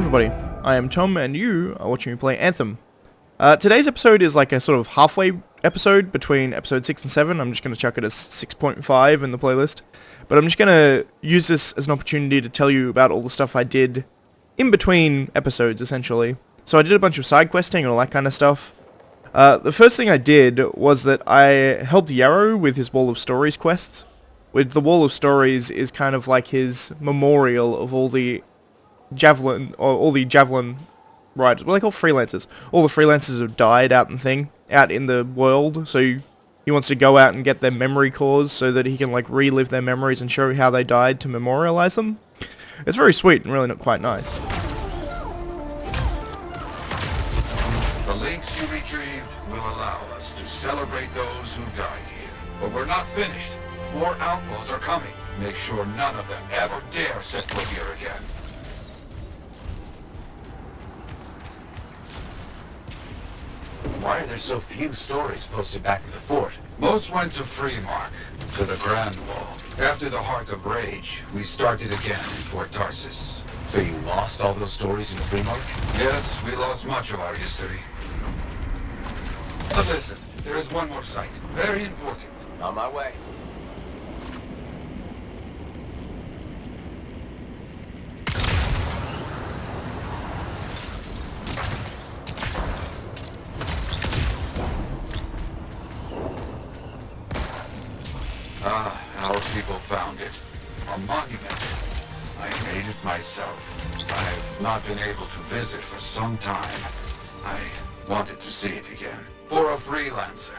everybody, I am Tom and you are watching me play Anthem. Today's episode is like a sort of halfway episode between episode 6 and 7. I'm just going to chuck it as 6.5 in the playlist. But I'm just going to use this as an opportunity to tell you about all the stuff I did in between episodes, essentially. So I did a bunch of side questing and all that kind of stuff. The first thing I did was that I helped Yarrow with his Wall of Stories quests. With the Wall of Stories is kind of like his memorial of all the javelin riders. What are they called? Freelancers. All the freelancers have died out in the world, so he wants to go out and get their memory cores so that he can like relive their memories and show how they died to memorialize them. It's very sweet and really not quite nice. The links you retrieved will allow us to celebrate those who died here. But we're not finished. More outlaws are coming. Make sure none of them ever dare set foot here again. Why are there so few stories posted back at the fort? Most went to Freemark, to the Grand Wall. After the Heart of Rage, we started again in Fort Tarsus. So you lost all those stories in Freemark? Yes, we lost much of our history. But listen, there is one more site. Very important. On my way. Our people found it. A monument. I made it myself. I've not been able to visit for some time. I wanted to see it again. For a freelancer.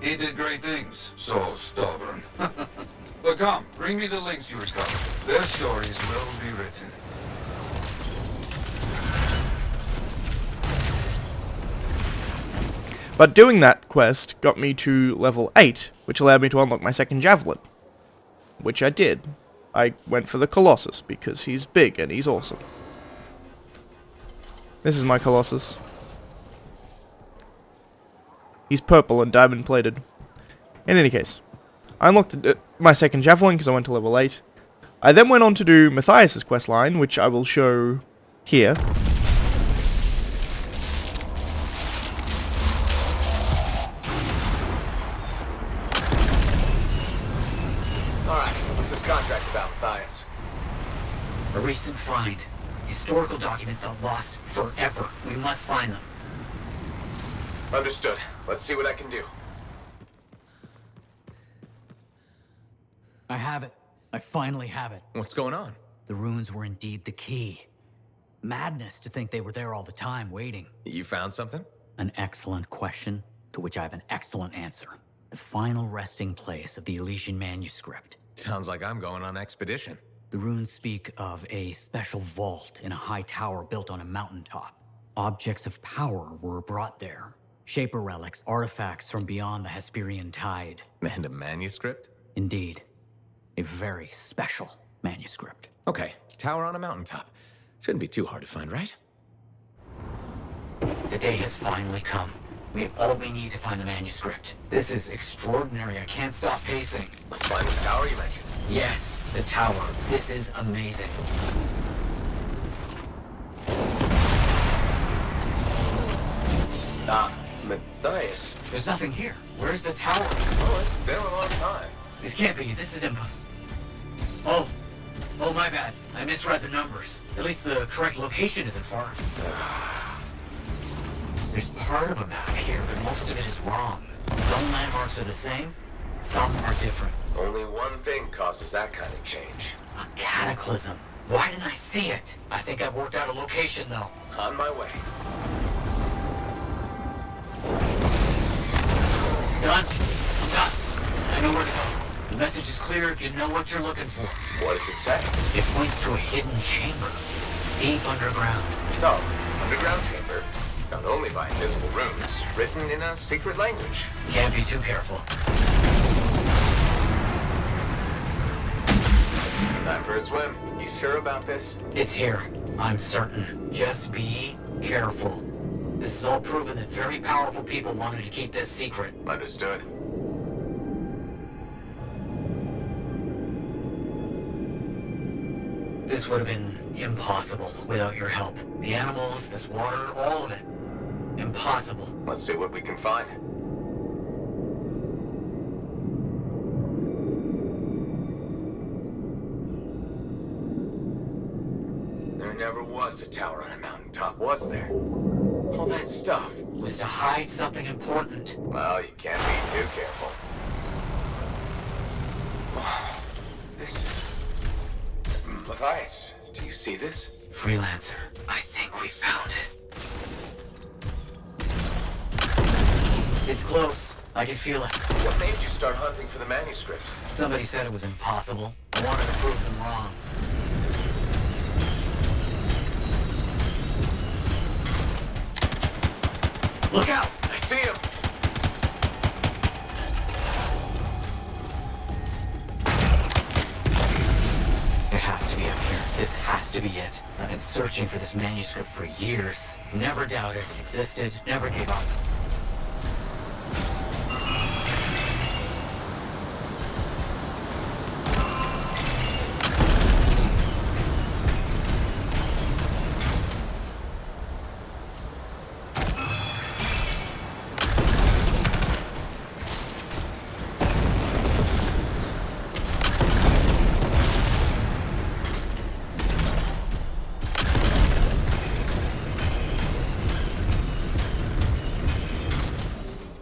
He did great things. So stubborn. But come, bring me the links you recovered. Their stories will be written. But doing that quest got me to level 8, which allowed me to unlock my second javelin. Which I did. I went for the Colossus, because he's big and he's awesome. This is my Colossus. He's purple and diamond plated. In any case, I unlocked my second javelin because I went to level 8. I then went on to do Matthias's questline, which I will show here. Alright, what's this contract about, Matthias? A recent find. Historical documents that lost forever. We must find them. Understood. Let's see what I can do. I have it. I finally have it. What's going on? The runes were indeed the key. Madness to think they were there all the time, waiting. You found something? An excellent question, to which I have an excellent answer. The final resting place of the Elysian manuscript. Sounds like I'm going on expedition. The runes speak of a special vault in a high tower built on a mountaintop. Objects of power were brought there. Shaper relics, artifacts from beyond the Hesperian tide. And a manuscript? Indeed. A very special manuscript. Okay, tower on a mountaintop. Shouldn't be too hard to find, right? The day has finally come. We have all we need to find the manuscript. This is extraordinary. I can't stop pacing. Let's find this tower you mentioned. Yes, the tower. This is amazing. Matthias. There's nothing here. Where's the tower? Oh, it's been a long time. This can't be. This is Oh, my bad. I misread the numbers. At least the correct location isn't far. There's part of a map here, but most of it is wrong. Some landmarks are the same, some are different. Only one thing causes that kind of change. A cataclysm. Why didn't I see it? I think I've worked out a location, though. On my way. Done? I'm done. I know where to go. The message is clear if you know what you're looking for. What does it say? It points to a hidden chamber, deep underground. So, underground chamber, found only by invisible runes, written in a secret language. Can't be too careful. Time for a swim. You sure about this? It's here. I'm certain. Just be careful. This is all proven that very powerful people wanted to keep this secret. Understood. This would have been impossible without your help. The animals, this water, all of it. Impossible. Let's see what we can find. There never was a tower on a mountaintop, was there? All that stuff Was to hide something important. Well, you can't be too careful. This is... Matthias, do you see this? Freelancer, I think we found it. It's close. I can feel it. What made you start hunting for the manuscript? Somebody said it was impossible. I wanted to prove them wrong. Look out! I see him! It has to be up here. This has to be it. I've been searching for this manuscript for years. Never doubted it existed, never gave up.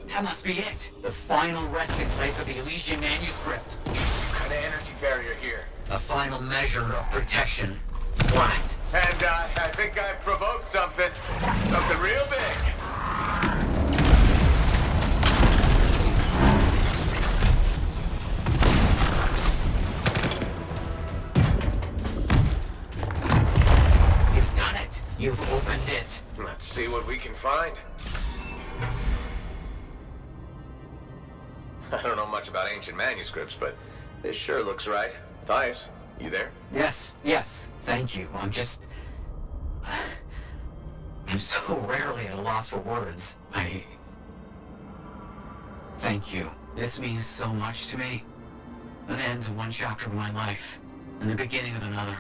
That must be it. The final resting place of the Elysian manuscript. Some kind of energy barrier here. A final measure of protection. Blast. And I think I provoked something. Something real big. You've done it. You've opened it. Let's see what we can find. I don't know much about ancient manuscripts, but this sure looks right. Matthias, you there? Yes, yes. Thank you. I'm so rarely at a loss for words. Thank you. This means so much to me. An end to one chapter of my life, and the beginning of another.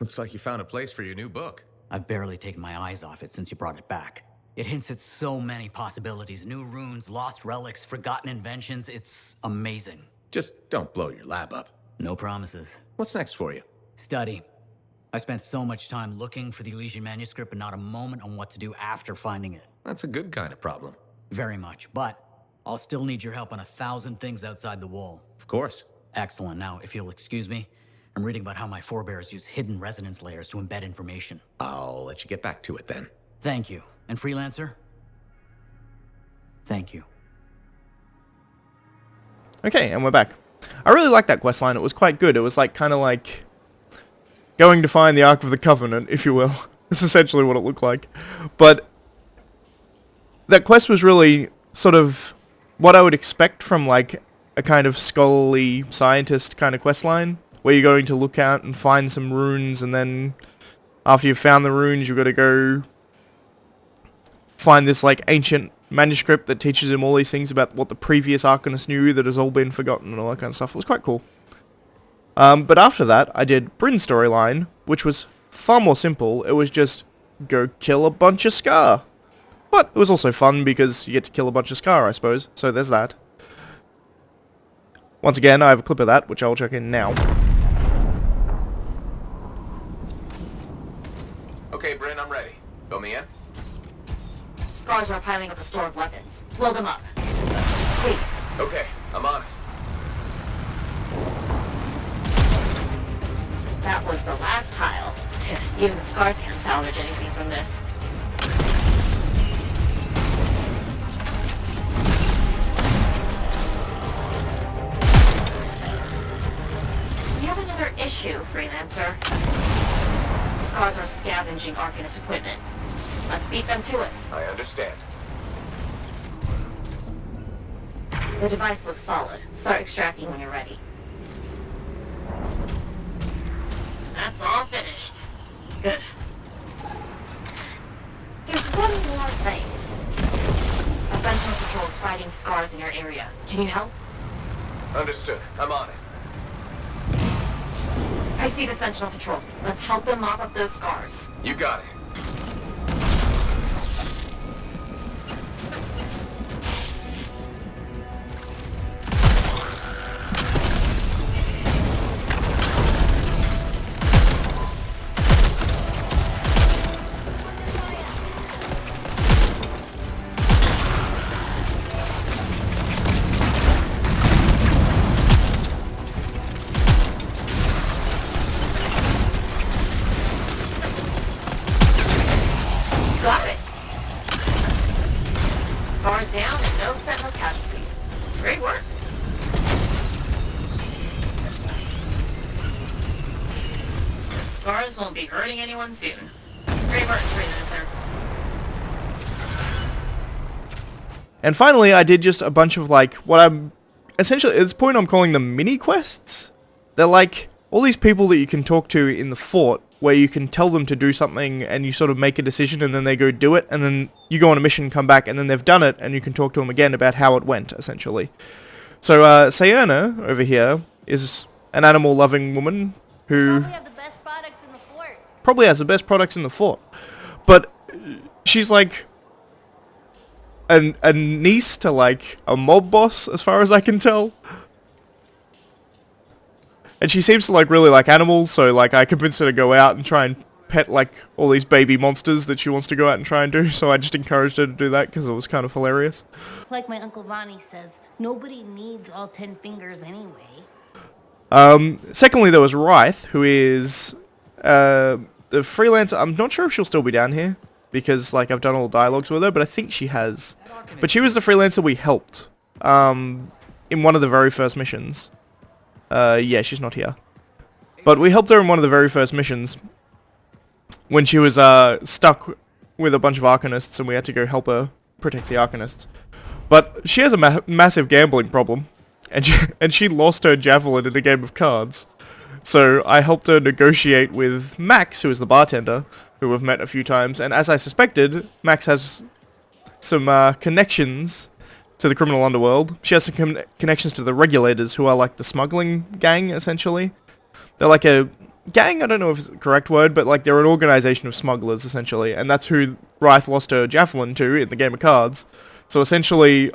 Looks like you found a place for your new book. I've barely taken my eyes off it since you brought it back. It hints at so many possibilities. New runes, lost relics, forgotten inventions. It's amazing. Just don't blow your lab up. No promises. What's next for you? Study. I spent so much time looking for the Elysian manuscript, but not a moment on what to do after finding it. That's a good kind of problem. Very much, but I'll still need your help on 1,000 things outside the wall. Of course. Excellent. Now, if you'll excuse me, I'm reading about how my forebears use hidden resonance layers to embed information. I'll let you get back to it then. Thank you. And Freelancer? Thank you. Okay, and we're back. I really liked that questline. It was quite good. It was like kind of like going to find the Ark of the Covenant, if you will. That's essentially what it looked like. But that quest was really sort of what I would expect from like a kind of scholarly scientist kind of questline, where you're going to look out and find some runes, and then after you've found the runes, you've got to go find this like ancient manuscript that teaches him all these things about what the previous Arcanist knew that has all been forgotten and all that kind of stuff. It was quite cool. But after that, I did Bryn's storyline, which was far more simple. It was just go kill a bunch of Scar. But it was also fun because you get to kill a bunch of Scar, I suppose. So there's that. Once again, I have a clip of that, which I'll check in now. Okay, Bryn, I'm ready. Fill me in. Scars are piling up a store of weapons. Blow them up. Please. Okay, I'm on it. That was the last pile. Even the Scars can't salvage anything from this. We have another issue, Freelancer. Scars are scavenging Arcanist equipment. Let's beat them to it. I understand. The device looks solid. Start extracting when you're ready. That's all finished. Good. There's one more thing. area. Can you help? Understood. I'm on it. I see the Sentinel patrol. Let's help them mop up those scars. You got it. Got it. Scars down and no Sentinel casualties. Great work. The scars won't be hurting anyone soon. Great work, Freelancer. And finally, I did just a bunch of like what I'm essentially at this point I'm calling them mini quests. They're like all these people that you can talk to in the fort, where you can tell them to do something and you sort of make a decision and then they go do it, and then you go on a mission, come back, and then they've done it and you can talk to them again about how it went, essentially. So Sayana over here is an animal-loving woman who Probably have the best products in the fort. probably has the best products in the fort, but she's like a niece to like a mob boss as far as I can tell. And she seems to like really like animals, so like I convinced her to go out and try and pet like all these baby monsters that she wants to go out and try and do, so I just encouraged her to do that because it was kind of hilarious. Like my Uncle Vonnie says, nobody needs all 10 fingers anyway. Secondly, there was Ryth, who is the freelancer. I'm not sure if she'll still be down here, because like I've done all the dialogues with her, but I think she has. But she was the freelancer we helped in one of the very first missions. Yeah, she's not here. But we helped her in one of the very first missions when she was stuck with a bunch of Arcanists and we had to go help her protect the Arcanists. But she has a massive gambling problem, and she lost her javelin in a game of cards. So I helped her negotiate with Max, who is the bartender, who we've met a few times, and as I suspected, Max has some connections to the criminal underworld. She has some connections to the regulators, who are like the smuggling gang, essentially. They're like a gang, I don't know if it's the correct word, but like they're an organization of smugglers, essentially, and that's who Ryth lost her javelin to in the game of cards. So essentially,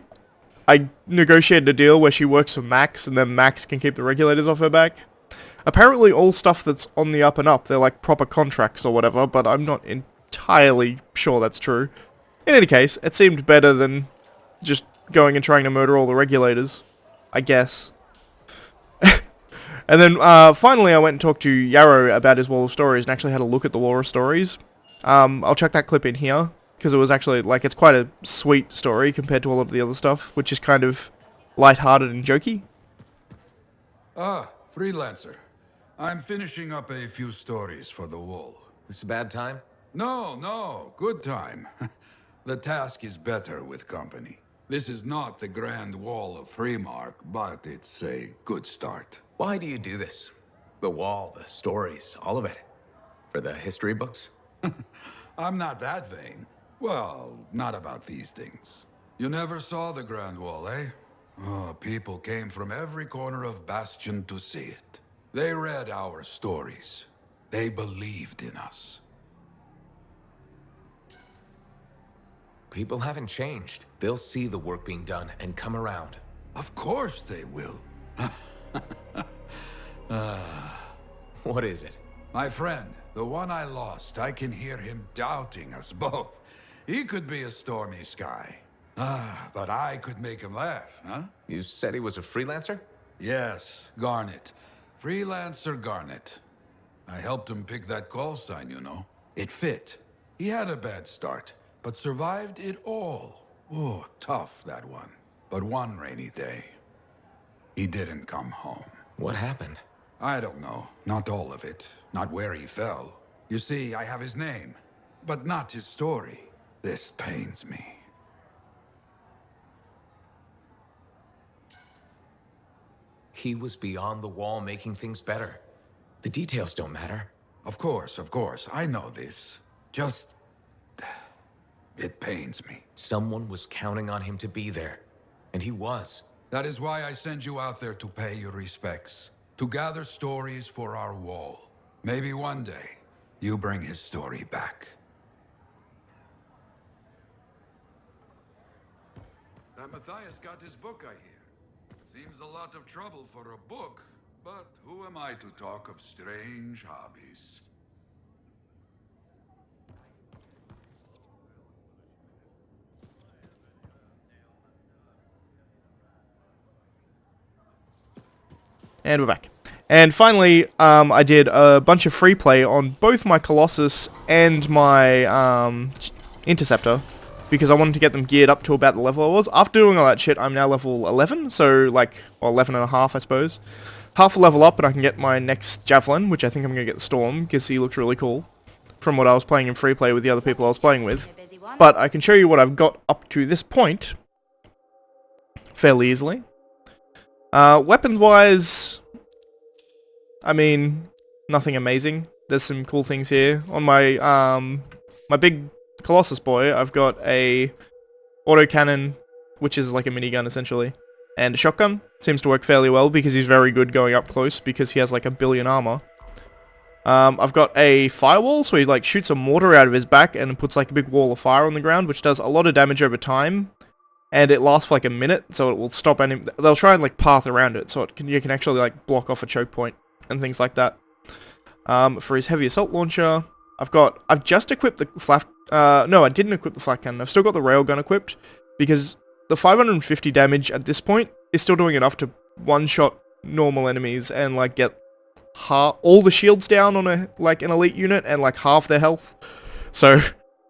I negotiated a deal where she works for Max, and then Max can keep the regulators off her back. Apparently all stuff that's on the up and up, they're like proper contracts or whatever, but I'm not entirely sure that's true. In any case, it seemed better than just going and trying to murder all the regulators, I guess. And then finally I went and talked to Yarrow about his Wall of Stories and actually had a look at the Wall of Stories. I'll chuck that clip in here, because it was actually, like, it's quite a sweet story compared to a lot of the other stuff, which is kind of lighthearted and jokey. Ah, Freelancer. I'm finishing up a few stories for the Wall. This a bad time? No, good time. The task is better with company. This is not the Grand Wall of Freemark, but it's a good start. Why do you do this? The wall, the stories, all of it. For the history books? I'm not that vain. Well, not about these things. You never saw the Grand Wall, eh? Oh, people came from every corner of Bastion to see it. They read our stories. They believed in us. People haven't changed. They'll see the work being done and come around. Of course they will. What is it? My friend, the one I lost, I can hear him doubting us both. He could be a stormy sky. But I could make him laugh, huh? You said he was a freelancer? Yes, Garnet. Freelancer Garnet. I helped him pick that call sign, you know. It fit. He had a bad start, but survived it all. Oh, tough, that one. But one rainy day, he didn't come home. What happened? I don't know. Not all of it. Not where he fell. You see, I have his name, but not his story. This pains me. He was beyond the wall making things better. The details don't matter. Of course. I know this. Just... it pains me. Someone was counting on him to be there. And he was. That is why I send you out there to pay your respects. To gather stories for our wall. Maybe one day, you bring his story back. That Matthias got his book, I hear. Seems a lot of trouble for a book, but who am I to talk of strange hobbies? And we're back. And finally, I did a bunch of free play on both my Colossus and my Interceptor, because I wanted to get them geared up to about the level I was. After doing all that shit, I'm now level 11, so like, well, 11 and a half, I suppose. Half a level up, and I can get my next Javelin, which I think I'm going to get the Storm, because he looks really cool, from what I was playing in free play with the other people I was playing with. But I can show you what I've got up to this point, fairly easily. Weapons-wise, I mean, nothing amazing. There's some cool things here. On my, my big Colossus boy, I've got a autocannon, which is like a minigun essentially, and a shotgun. Seems to work fairly well because he's very good going up close because he has like 1 billion armor. I've got a firewall, so he like shoots a mortar out of his back and puts like a big wall of fire on the ground, which does a lot of damage over time. And it lasts for like a minute, so it will stop any... They'll try and like path around it, so you can actually like block off a choke point and things like that. For his heavy assault launcher, I've just equipped the flak... no, I didn't equip the flak cannon. I've still got the railgun equipped, because the 550 damage at this point is still doing enough to one-shot normal enemies and like get all the shields down on an elite unit and like half their health. So...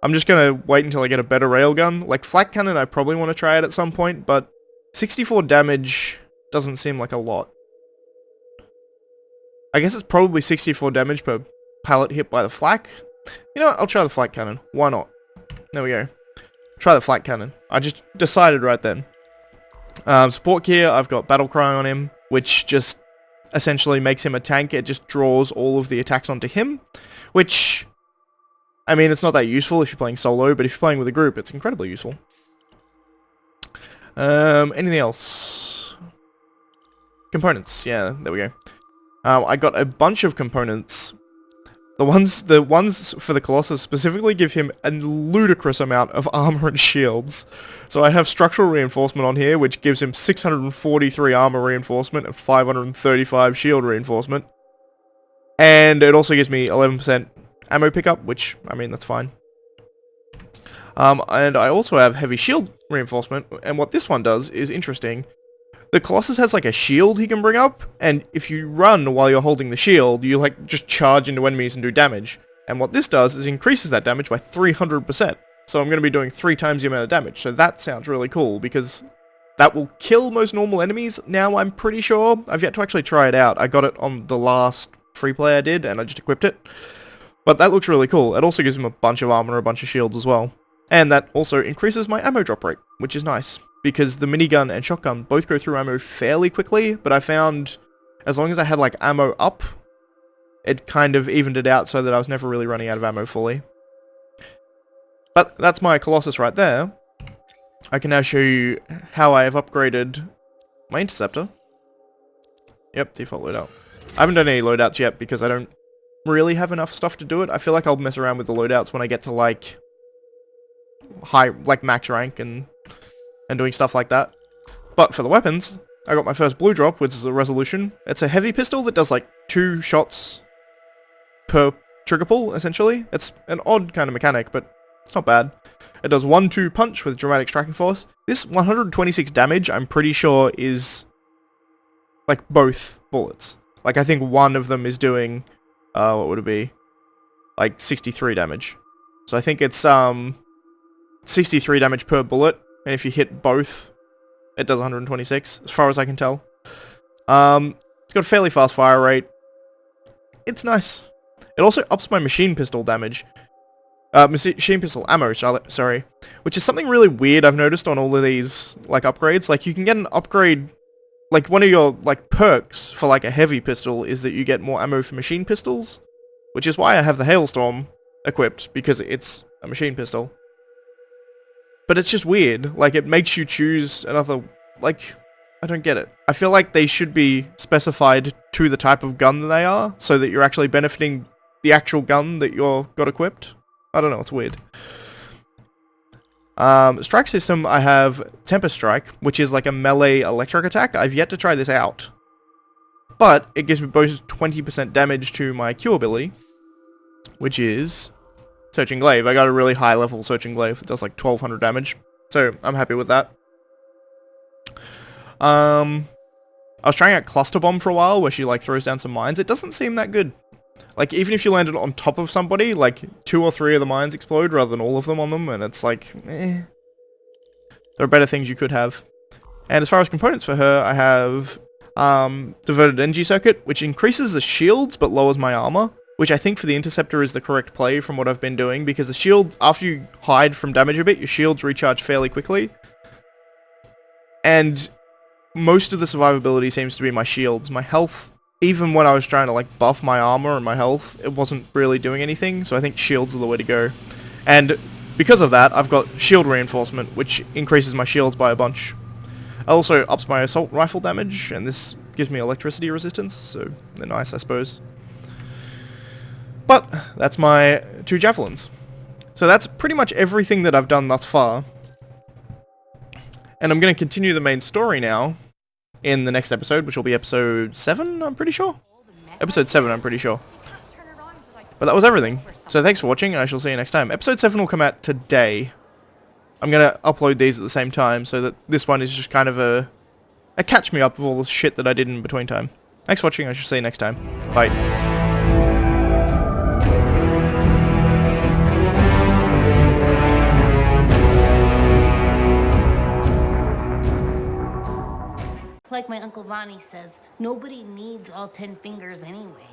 I'm just gonna wait until I get a better railgun. Like, flak cannon I probably want to try it at some point, but 64 damage doesn't seem like a lot. I guess it's probably 64 damage per pallet hit by the flak. You know what, I'll try the flak cannon. Why not? There we go. Try the flak cannon. I just decided right then. Support gear, I've got battle cry on him, which just essentially makes him a tank. It just draws all of the attacks onto him, which... I mean, it's not that useful if you're playing solo, but if you're playing with a group, it's incredibly useful. Anything else? Components. Yeah, there we go. I got a bunch of components. The ones for the Colossus specifically give him a ludicrous amount of armor and shields. So I have structural reinforcement on here, which gives him 643 armor reinforcement and 535 shield reinforcement. And it also gives me 11% ammo pickup, which, I mean, that's fine. And I also have heavy shield reinforcement, and what this one does is interesting. The Colossus has like a shield he can bring up, and if you run while you're holding the shield, you like just charge into enemies and do damage. And what this does is increases that damage by 300%. So I'm going to be doing 3 times the amount of damage, so that sounds really cool, because that will kill most normal enemies now, I'm pretty sure. I've yet to actually try it out. I got it on the last free play I did, and I just equipped it. But that looks really cool. It also gives him a bunch of armor, a bunch of shields as well. And that also increases my ammo drop rate, which is nice. Because the minigun and shotgun both go through ammo fairly quickly, but I found as long as I had like ammo up, it kind of evened it out so that I was never really running out of ammo fully. But that's my Colossus right there. I can now show you how I have upgraded my Interceptor. Yep, default loadout. I haven't done any loadouts yet because I don't really have enough stuff to do it. I feel like I'll mess around with the loadouts when I get to like max rank and doing stuff like that. But for the weapons, I got my first blue drop, which is a resolution. It's a heavy pistol that does like 2 shots per trigger pull, essentially. It's an odd kind of mechanic, but it's not bad. It does 1-2 punch with dramatic striking force. This 126 damage, I'm pretty sure, is like both bullets. Like, I think one of them is doing what would it be? Like 63 damage. So I think it's 63 damage per bullet, and if you hit both, it does 126, as far as I can tell. It's got a fairly fast fire rate. It's nice. It also ups my machine pistol damage. Machine pistol ammo, sorry. Which is something really weird I've noticed on all of these, like, upgrades. Like, you can get an upgrade... Like, one of your, like, perks for, like, a heavy pistol is that you get more ammo for machine pistols. Which is why I have the Hailstorm equipped, because it's a machine pistol. But it's just weird. Like, it makes you choose another like, I don't get it. I feel like they should be specified to the type of gun that they are, so that you're actually benefiting the actual gun that you're got equipped. I don't know, it's weird. Strike system, I have Tempest Strike, which is like a melee electric attack. I've yet to try this out. But it gives me both 20% damage to my Q ability, which is Searching Glaive. I got a really high level Searching Glaive. It does like 1200 damage. So I'm happy with that. I was trying out Cluster Bomb for a while, where she like throws down some mines. It doesn't seem that good. Like, even if you landed on top of somebody, like 2 or 3 of the mines explode rather than all of them on them, and it's like, eh. There are better things you could have. And as far as components for her, I have Diverted Energy Circuit, which increases the shields but lowers my armor, which I think for the Interceptor is the correct play from what I've been doing, because the shield, after you hide from damage a bit, your shields recharge fairly quickly. And most of the survivability seems to be my shields. My health, even when I was trying to like buff my armor and my health, it wasn't really doing anything, so I think shields are the way to go. And because of that, I've got shield reinforcement, which increases my shields by a bunch. It also ups my assault rifle damage, and this gives me electricity resistance, so they're nice, I suppose. But that's my 2 javelins. So that's pretty much everything that I've done thus far. And I'm going to continue the main story now in the next episode, which will be episode 7, I'm pretty sure. Episode 7, I'm pretty sure. But that was everything. So thanks for watching, and I shall see you next time. Episode 7 will come out today. I'm going to upload these at the same time, so that this one is just kind of a catch-me-up of all the shit that I did in between time. Thanks for watching, I shall see you next time. Bye. Like my Uncle Ronnie says, nobody needs all 10 fingers anyway.